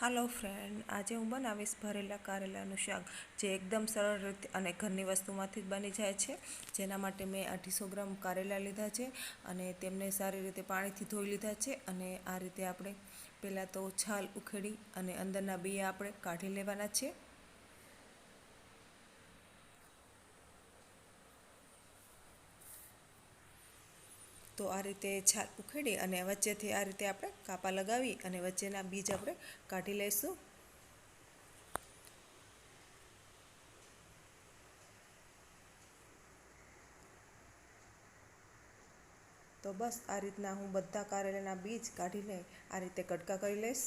Hello friend, आज हूँ बनावीश भरेला कारेलाનું શાક જે એકદમ સરળ રીતે અને ઘરની વસ્તુમાંથી જ બની જાય છે। જેના માટે મેં 250 ગ્રામ કારેલા લીધા છે અને તેમને સારી રીતે પાણીથી ધોઈ લીધા છે। અને આ રીતે આપણે પહેલાં તો છાલ ઉખેડી અને અંદરના બિયા આપણે કાઢી લેવાના છે। તો આ રીતે છાલ ઉખેડી અને વચ્ચેથી આ રીતે આપણે કાપા લગાવી અને વચ્ચેના બીજ આપણે કાઢી લઈશું। તો બસ આ રીતના હું બધા કારેલાના બીજ કાઢીને આ રીતે કટકા કરી લઈશ।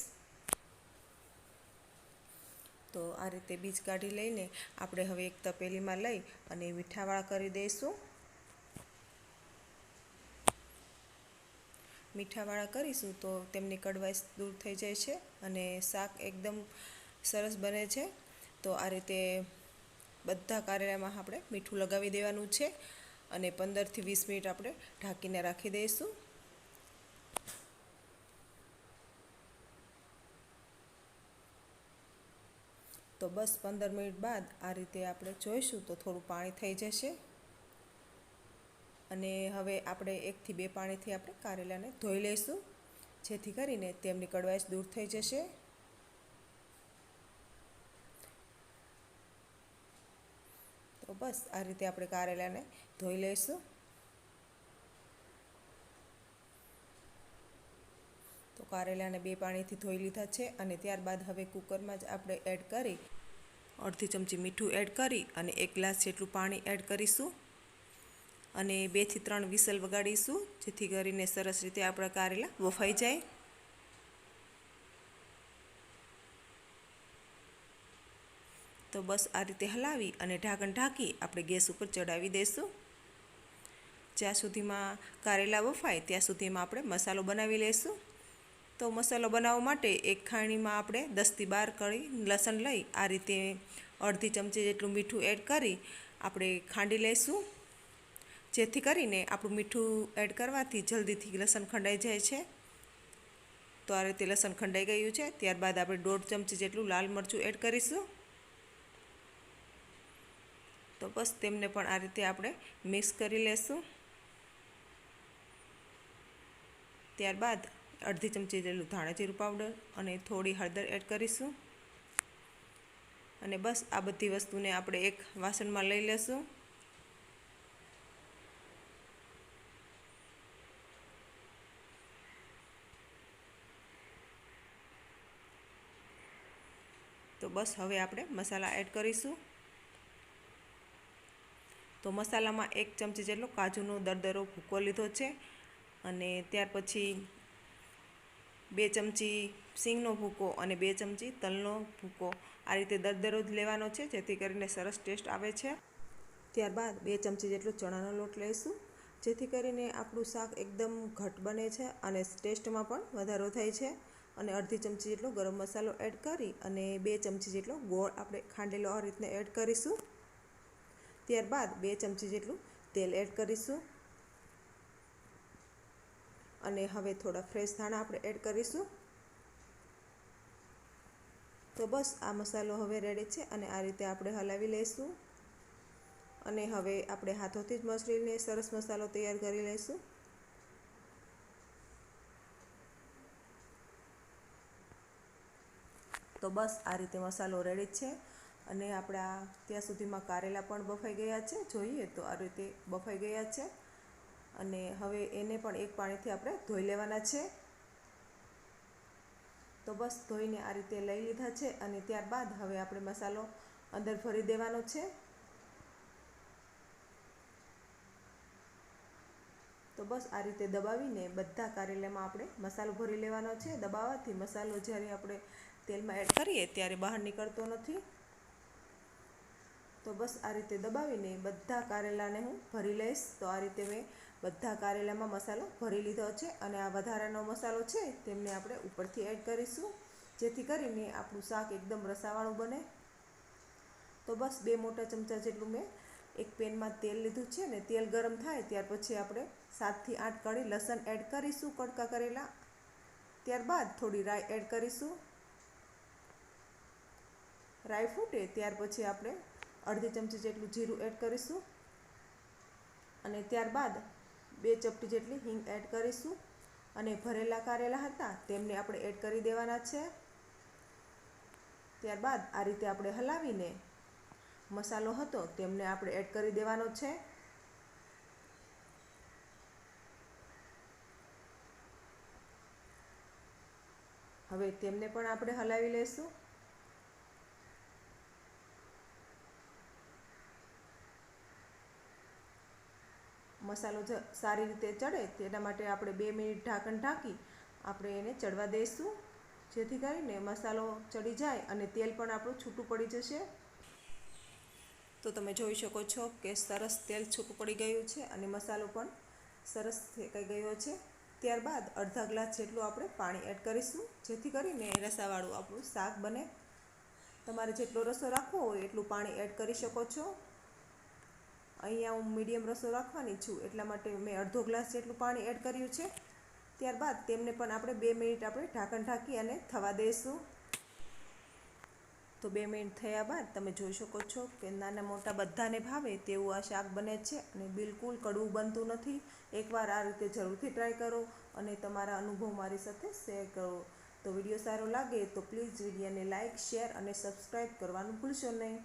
તો આ રીતે બીજ કાઢી લઈને આપણે હવે એક તપેલીમાં લઈ અને મીઠાવાળા કરી દઈશું। મીઠાવાળા કરીશું તો તેમની કડવાશ દૂર થઈ જાય છે અને શાક એકદમ સરસ બને છે। તો આ રીતે બધા કારેલામાં આપણે મીઠું લગાવી દેવાનું છે અને 15 થી 20 મિનિટ આપણે ઢાંકીને રાખી દઈશું। તો બસ 15 મિનિટ બાદ આ રીતે આપણે જોઈશું તો થોડું પાણી થઈ જશે અને હવે આપણે 1 થી 2 પાણીથી આપણે કારેલાને ધોઈ લઈશું જેથી કરીને તેમની કડવાશ દૂર થઈ જશે। તો બસ આ રીતે આપણે કારેલાને ધોઈ લઈશું। તો કારેલાને 2 પાણીથી ધોઈ લીધા છે અને ત્યારબાદ હવે કુકરમાં જ આપણે એડ કરી અડધી ચમચી મીઠું એડ કરી અને 1 ગ્લાસ જેટલું પાણી એડ કરીશું અને 2 થી 3 વિસલ વગાડીશું જેથી કરીને સરસ રીતે આપણા કારેલા બફાઈ જાય। તો બસ આ રીતે હલાવી અને ઢાંકણ ઢાંકી આપણે ગેસ ઉપર ચડાવી દઈશું। જ્યાં સુધીમાં કારેલા બફાય ત્યાં સુધીમાં આપણે મસાલો બનાવી લઈશું। તો મસાલો બનાવવા માટે એક ખાણીમાં આપણે 10 થી 12 કળી લસણ લઈ આ રીતે અડધી ચમચી જેટલું મીઠું એડ કરી આપણે ખાંડી લઈશું જેથી કરીને આપણું મીઠું એડ કરવાથી જલ્દીથી લસણ ખંડાઈ જાય છે। તો આ રીતે લસણ ખંડાઈ ગયું છે। ત્યારબાદ આપણે 1.5 ચમચી જેટલું લાલ મરચું એડ કરીશું। તો બસ તેમને પણ આ રીતે આપણે મિક્સ કરી લઈશું। ત્યારબાદ અડધી ચમચી જેટલું ધાણા જીરું પાવડર અને થોડી હળદર એડ કરીશું અને બસ આ બધી વસ્તુને આપણે એક વાસણમાં લઈ લેશું। તો બસ હવે આપણે મસાલા એડ કરીશું। તો મસાલામાં 1 ચમચી જેટલો કાજુનો દરદરો ભૂકો લીધો છે અને ત્યાર પછી 2 ચમચી સિંગનો ભૂકો અને 2 ચમચી તલનો ભૂકો આ રીતે દરદરો જ લેવાનો છે જેથી કરીને સરસ ટેસ્ટ આવે છે। ત્યારબાદ 2 ચમચી જેટલો ચણાનો લોટ લઈશું જેથી કરીને આપણું શાક એકદમ ઘટ બને છે અને ટેસ્ટમાં પણ વધારો થાય છે। અને અડધી ચમચી જેટલો ગરમ મસાલો એડ કરી અને 2 ચમચી જેટલો ગોળ આપણે ખાંડેલો આ રીતે એડ કરીશું। ત્યારબાદ 2 ચમચી જેટલું તેલ એડ કરીશું અને હવે થોડા ફ્રેશ ધાણા આપણે એડ કરીશું। તો બસ આ મસાલો હવે રેડી છે અને આ રીતે આપણે હલાવી લઈશું અને હવે આપણે હાથોથી જ મસળીને સરસ મસાલો તૈયાર કરી લઈશું। તો બસ આ રીતે મસાલો રેડી છે અને આપણા ત્યાં સુધીમાં કારેલા પણ બફાઈ ગયા છે। જોઈએ તો આ રીતે બફાઈ ગયા છે અને હવે એને પણ એક પાણીથી આપણે ધોઈ લેવાના છે। તો બસ ધોઈને આ રીતે લઈ લીધા છે અને ત્યારબાદ હવે આપણે મસાલો અંદર ભરી દેવાનો છે। તો બસ આ રીતે દબાવીને બધા કારેલામાં આપણે મસાલો ભરી લેવાનો છે। દબાવવાથી મસાલો જ્યારે આપણે તેલમાં એડ કરીએ ત્યારે બહાર નીકળતો નથી। તો બસ આ રીતે દબાવીને બધા કારેલાને હું ભરી લઈશ। તો આ રીતે મેં બધા કારેલામાં મસાલો ભરી લીધો છે અને આ વધારાનો મસાલો છે તેમને આપણે ઉપરથી એડ કરીશું જેથી કરીને આપણું શાક એકદમ રસાવાળું બને। તો બસ 2 મોટા ચમચા જેટલું મેં એક પેનમાં તેલ લીધું છે ને તેલ ગરમ થાય ત્યાર પછી આપણે 7 થી 8 કળી લસણ એડ કરીશું કડકા કરેલા। ત્યારબાદ થોડી રાઈ એડ કરીશું ફ્રાય ફૂટે ત્યાર પછી આપણે અડધી ચમચી જેટલું જીરું એડ કરીશું અને ત્યારબાદ 2 ચપટી જેટલી હિંગ એડ કરીશું અને ભરેલા કારેલા હતા તેમને આપણે એડ કરી દેવાના છે। ત્યારબાદ આ રીતે આપણે હલાવીને મસાલો હતો તેમને આપણે એડ કરી દેવાનો છે। હવે તેમને પણ આપણે હલાવી લઈશું। મસાલો સારી રીતે ચડે તેના માટે આપણે 2 મિનિટ ઢાંકણ ઢાંકી આપણે એને ચડવા દઈશું, જેથી કરીને મસાલો ચડી જાય અને તેલ પણ આપણું છૂટું પડી જશે। તો તમે જોઈ શકો છો કે સરસ તેલ છૂટું પડી ગયું છે અને મસાલો પણ સરસ શેકાઈ ગયો છે। ત્યારબાદ અડધા ગ્લાસ જેટલું આપણે પાણી એડ કરીશું, જેથી કરીને રસાવાળું આપણું શાક બને। તમારે જેટલો રસો રાખવો હોય એટલું પાણી એડ કરી શકો છો। અહીંયા હું મીડિયમ રસો રાખવાની છું એટલા માટે મેં અડધો ગ્લાસ જેટલું પાણી એડ કર્યું છે। ત્યારબાદ તેમને પણ આપણે 2 મિનિટ આપણે ઢાંકણ ઢાંકી અને થવા દઈશું। તો 2 મિનિટ થયા બાદ તમે જોઈ શકો છો કે નાના મોટા બધાને ભાવે તેવું આ શાક બને છે અને બિલકુલ કડવું બનતું નથી। એકવાર આ રીતે જરૂરથી ટ્રાય કરો અને તમારા અનુભવ મારી સાથે શેર કરો। તો વિડીયો સારો લાગે તો પ્લીઝ વિડીયોને લાઇક, શેર અને સબસ્ક્રાઈબ કરવાનું ભૂલશો નહીં।